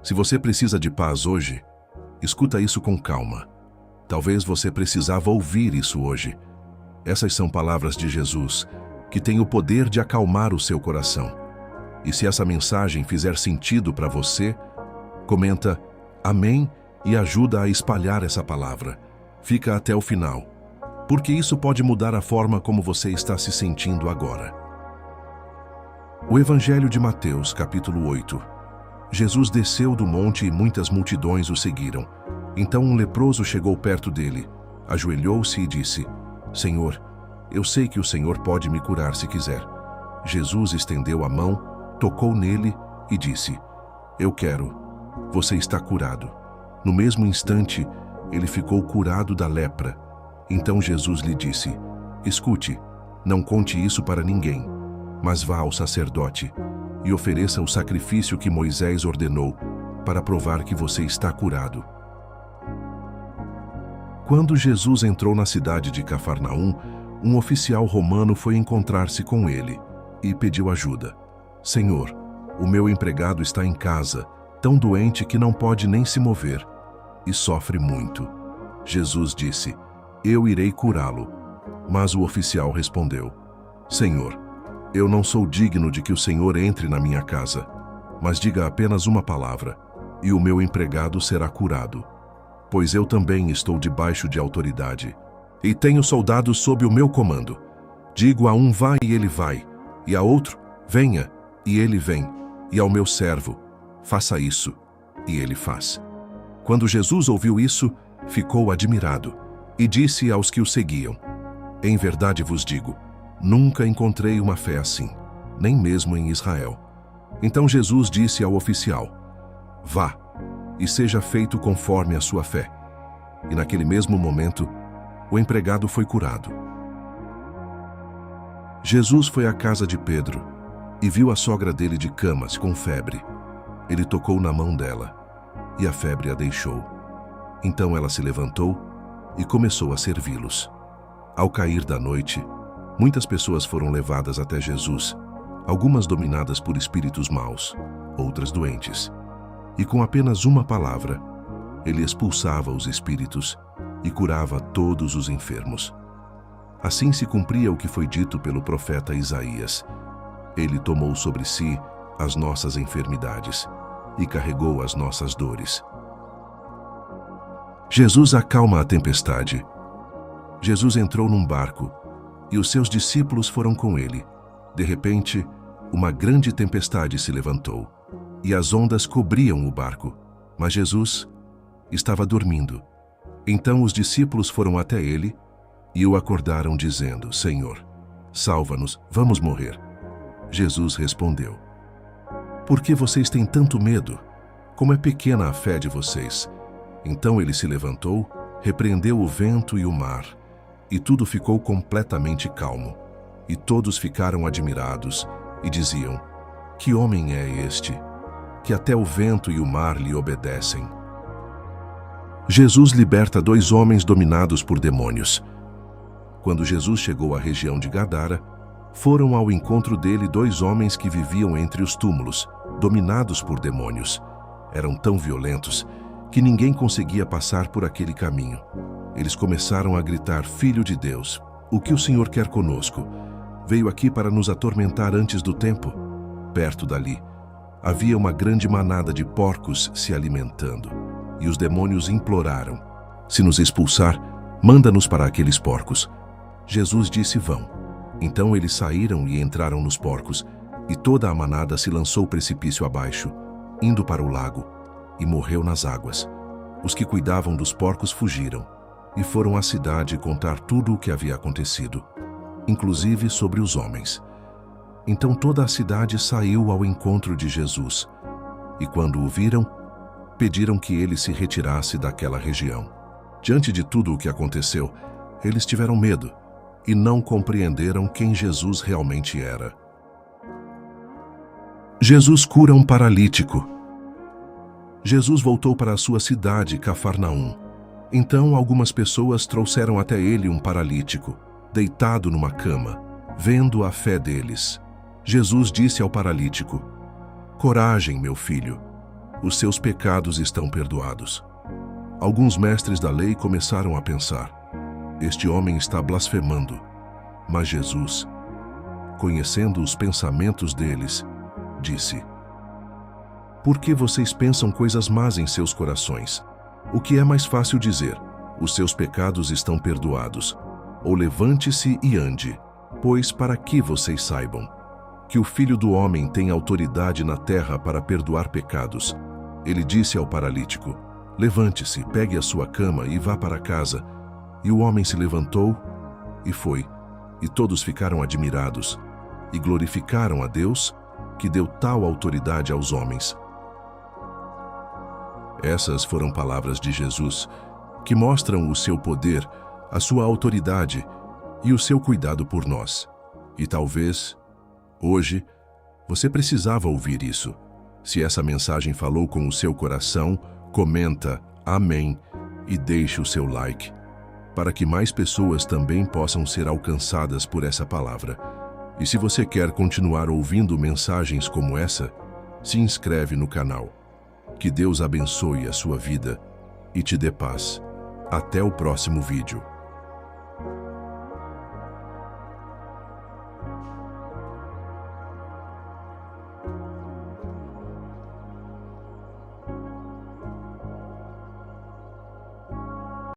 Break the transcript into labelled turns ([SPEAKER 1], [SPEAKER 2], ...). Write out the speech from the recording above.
[SPEAKER 1] Se você precisa de paz hoje, escuta isso com calma. Talvez você precisava ouvir isso hoje. Essas são palavras de Jesus, que têm o poder de acalmar o seu coração. E se essa mensagem fizer sentido para você, comenta amém e ajuda a espalhar essa palavra. Fica até o final, porque isso pode mudar a forma como você está se sentindo agora. O Evangelho de Mateus, capítulo 8. Jesus desceu do monte e muitas multidões o seguiram. Então um leproso chegou perto dele, ajoelhou-se e disse: Senhor, eu sei que o Senhor pode me curar se quiser. Jesus estendeu a mão, tocou nele e disse: Eu quero. Você está curado. No mesmo instante, ele ficou curado da lepra. Então Jesus lhe disse: Escute, não conte isso para ninguém, mas vá ao sacerdote e ofereça o sacrifício que Moisés ordenou para provar que você está curado. Quando Jesus entrou na cidade de Cafarnaum, um oficial romano foi encontrar-se com ele e pediu ajuda. Senhor, o meu empregado está em casa, tão doente que não pode nem se mover, e sofre muito. Jesus disse: Eu irei curá-lo. Mas o oficial respondeu: Senhor, eu não sou digno de que o Senhor entre na minha casa, mas diga apenas uma palavra, e o meu empregado será curado. Pois eu também estou debaixo de autoridade, e tenho soldados sob o meu comando. Digo a um: vá, e ele vai, e a outro: venha, e ele vem, e ao meu servo: faça isso, e ele faz. Quando Jesus ouviu isso, ficou admirado, e disse aos que o seguiam: Em verdade vos digo, nunca encontrei uma fé assim, nem mesmo em Israel. Então Jesus disse ao oficial: Vá, e seja feito conforme a sua fé. E naquele mesmo momento, o empregado foi curado. Jesus foi à casa de Pedro e viu a sogra dele de camas, com febre. Ele tocou na mão dela, e a febre a deixou. Então ela se levantou e começou a servi-los. Ao cair da noite, muitas pessoas foram levadas até Jesus, algumas dominadas por espíritos maus, outras doentes. E com apenas uma palavra, ele expulsava os espíritos e curava todos os enfermos. Assim se cumpria o que foi dito pelo profeta Isaías: Ele tomou sobre si as nossas enfermidades e carregou as nossas dores. Jesus acalma a tempestade. Jesus entrou num barco e os seus discípulos foram com ele. De repente, uma grande tempestade se levantou e as ondas cobriam o barco, mas Jesus estava dormindo. Então os discípulos foram até ele e o acordaram, dizendo: Senhor, salva-nos, vamos morrer. Jesus respondeu: Por que vocês têm tanto medo? Como é pequena a fé de vocês. Então ele se levantou, repreendeu o vento e o mar, e tudo ficou completamente calmo. E todos ficaram admirados e diziam: Que homem é este, que até o vento e o mar lhe obedecem? Jesus liberta 2 homens dominados por demônios. Quando Jesus chegou à região de Gadara, foram ao encontro dele 2 homens que viviam entre os túmulos, dominados por demônios. Eram tão violentos que ninguém conseguia passar por aquele caminho. Eles começaram a gritar: Filho de Deus, o que o Senhor quer conosco? Veio aqui para nos atormentar antes do tempo? Perto dali, havia uma grande manada de porcos se alimentando, e os demônios imploraram: Se nos expulsar, manda-nos para aqueles porcos. Jesus disse: Vão. Então eles saíram e entraram nos porcos, e toda a manada se lançou precipício abaixo, indo para o lago, e morreu nas águas. Os que cuidavam dos porcos fugiram, e foram à cidade contar tudo o que havia acontecido, inclusive sobre os homens. Então toda a cidade saiu ao encontro de Jesus, e quando o viram, pediram que ele se retirasse daquela região. Diante de tudo o que aconteceu, eles tiveram medo e não compreenderam quem Jesus realmente era. Jesus cura um paralítico. Jesus voltou para a sua cidade, Cafarnaum. Então algumas pessoas trouxeram até ele um paralítico, deitado numa cama. Vendo a fé deles, Jesus disse ao paralítico: Coragem, meu filho, os seus pecados estão perdoados. Alguns mestres da lei começaram a pensar: este homem está blasfemando. Mas Jesus, conhecendo os pensamentos deles, disse: por que vocês pensam coisas más em seus corações? O que é mais fácil dizer: os seus pecados estão perdoados, ou levante-se e ande, pois para que vocês saibam que o Filho do Homem tem autoridade na terra para perdoar pecados. Ele disse ao paralítico: levante-se, pegue a sua cama e vá para casa. E o homem se levantou e foi. E todos ficaram admirados e glorificaram a Deus, que deu tal autoridade aos homens. Essas foram palavras de Jesus, que mostram o seu poder, a sua autoridade e o seu cuidado por nós. E talvez, hoje, você precisava ouvir isso. Se essa mensagem falou com o seu coração, comenta amém e deixe o seu like, para que mais pessoas também possam ser alcançadas por essa palavra. E se você quer continuar ouvindo mensagens como essa, se inscreve no canal. Que Deus abençoe a sua vida e te dê paz. Até o próximo vídeo.